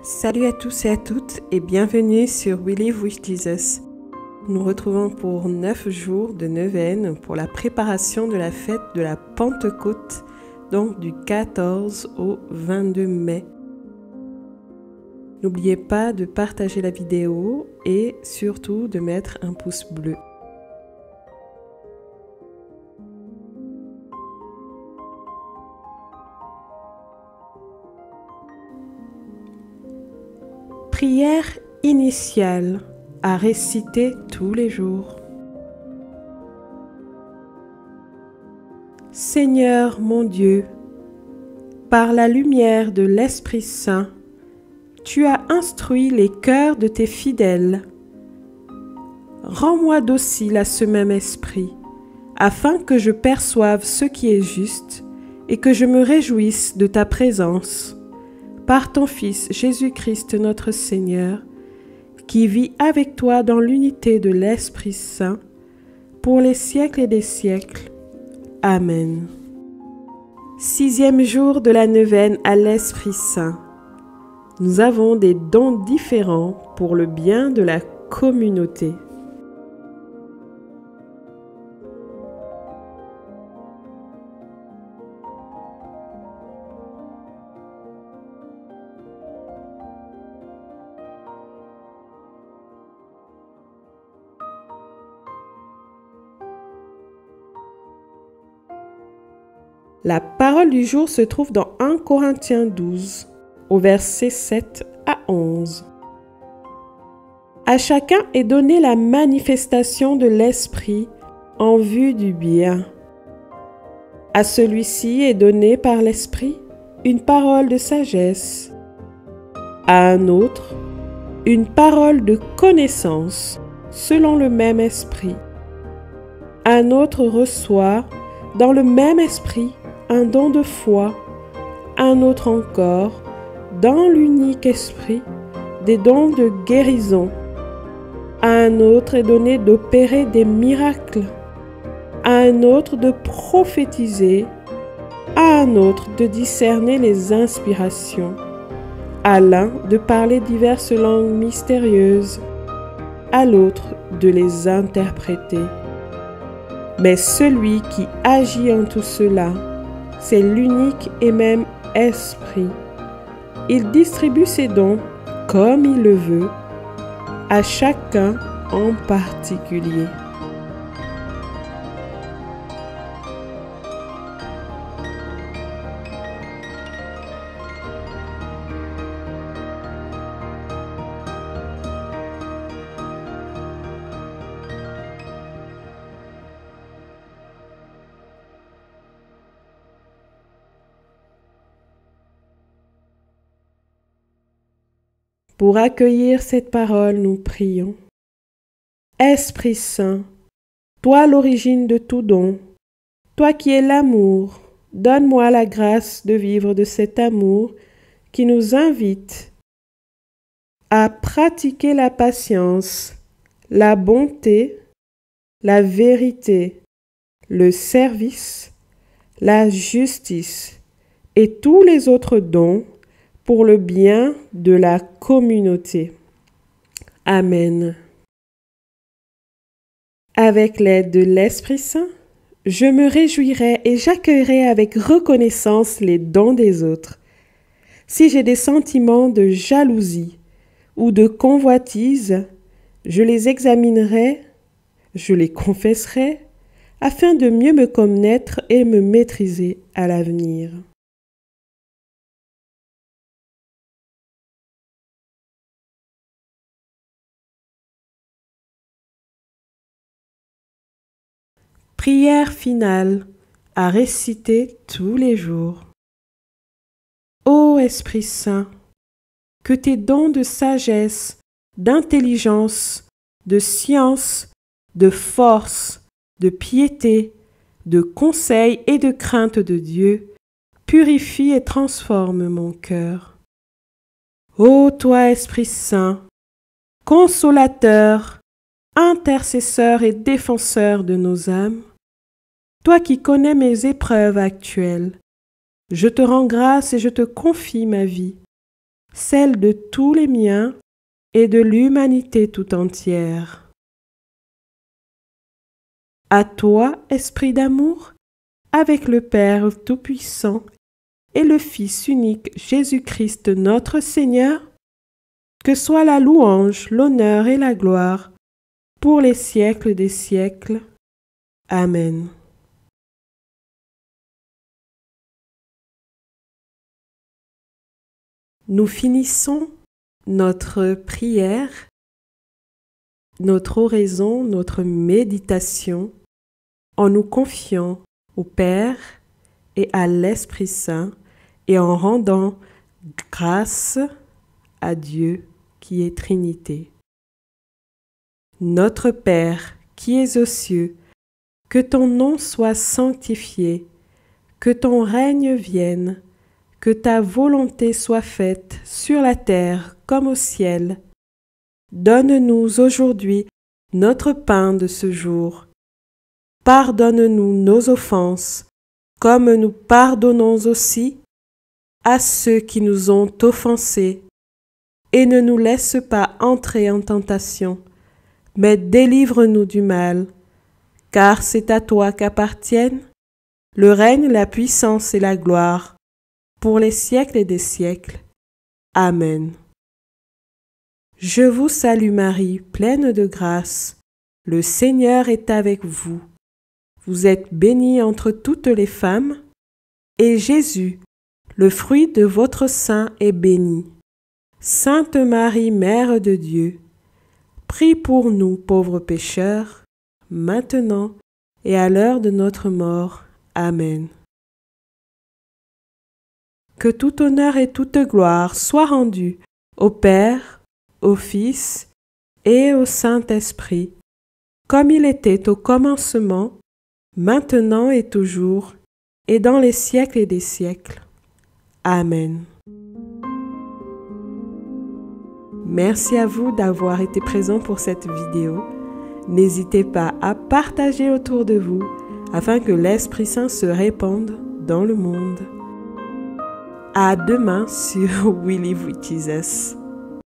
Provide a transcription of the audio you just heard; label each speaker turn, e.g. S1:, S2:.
S1: Salut à tous et à toutes et bienvenue sur We Live with Jesus. Nous nous retrouvons pour 9 jours de neuvaine pour la préparation de la fête de la Pentecôte, donc du 14 au 22 mai. N'oubliez pas de partager la vidéo et surtout de mettre un pouce bleu. Prière initiale à réciter tous les jours. Seigneur mon Dieu, par la lumière de l'Esprit Saint, tu as instruit les cœurs de tes fidèles. Rends-moi docile à ce même esprit, afin que je perçoive ce qui est juste et que je me réjouisse de ta présence. Par ton Fils Jésus-Christ notre Seigneur, qui vit avec toi dans l'unité de l'Esprit Saint, pour les siècles et des siècles. Amen. 6e jour de la neuvaine à l'Esprit Saint. Nous avons des dons différents pour le bien de la communauté. La parole du jour se trouve dans 1 Corinthiens 12, au verset 7 à 11. À chacun est donnée la manifestation de l'Esprit en vue du bien. À celui-ci est donnée par l'Esprit une parole de sagesse. À un autre, une parole de connaissance selon le même Esprit. Un autre reçoit dans le même Esprit un don de foi, un autre encore, dans l'unique Esprit, des dons de guérison. À un autre est donné d'opérer des miracles, à un autre de prophétiser, à un autre de discerner les inspirations, à l'un de parler diverses langues mystérieuses, à l'autre de les interpréter. Mais celui qui agit en tout cela, c'est l'unique et même Esprit. Il distribue ses dons comme il le veut, à chacun en particulier. Pour accueillir cette parole, nous prions. Esprit Saint, toi l'origine de tout don, toi qui es l'amour, donne-moi la grâce de vivre de cet amour qui nous invite à pratiquer la patience, la bonté, la vérité, le service, la justice et tous les autres dons pour le bien de la communauté. Amen. Avec l'aide de l'Esprit Saint, je me réjouirai et j'accueillerai avec reconnaissance les dons des autres. Si j'ai des sentiments de jalousie ou de convoitise, je les examinerai, je les confesserai, afin de mieux me connaître et me maîtriser à l'avenir. Prière finale à réciter tous les jours. Ô Esprit Saint, que tes dons de sagesse, d'intelligence, de science, de force, de piété, de conseil et de crainte de Dieu purifient et transforment mon cœur. Ô toi, Esprit Saint, consolateur, intercesseur et défenseur de nos âmes, toi qui connais mes épreuves actuelles. Je te rends grâce et je te confie ma vie, celle de tous les miens et de l'humanité tout entière. À toi, Esprit d'amour, avec le Père Tout-Puissant et le Fils unique Jésus-Christ notre Seigneur, que soit la louange, l'honneur et la gloire pour les siècles des siècles. Amen. Nous finissons notre prière, notre oraison, notre méditation en nous confiant au Père et à l'Esprit Saint et en rendant grâce à Dieu qui est Trinité. Notre Père qui es aux cieux, que ton nom soit sanctifié, que ton règne vienne, que ta volonté soit faite sur la terre comme au ciel. Donne-nous aujourd'hui notre pain de ce jour. Pardonne-nous nos offenses, comme nous pardonnons aussi à ceux qui nous ont offensés. Et ne nous laisse pas entrer en tentation, mais délivre-nous du mal, car c'est à toi qu'appartiennent le règne, la puissance et la gloire, pour les siècles et des siècles. Amen. Je vous salue Marie, pleine de grâce. Le Seigneur est avec vous. Vous êtes bénie entre toutes les femmes, et Jésus, le fruit de votre sein, est béni. Sainte Marie, Mère de Dieu, prie pour nous pauvres pécheurs, maintenant et à l'heure de notre mort. Amen. Que tout honneur et toute gloire soient rendus au Père, au Fils et au Saint-Esprit, comme il était au commencement, maintenant et toujours, et dans les siècles et des siècles. Amen. Merci à vous d'avoir été présent pour cette vidéo. N'hésitez pas à partager autour de vous afin que l'Esprit Saint se répande dans le monde. À demain sur We Live with Jesus.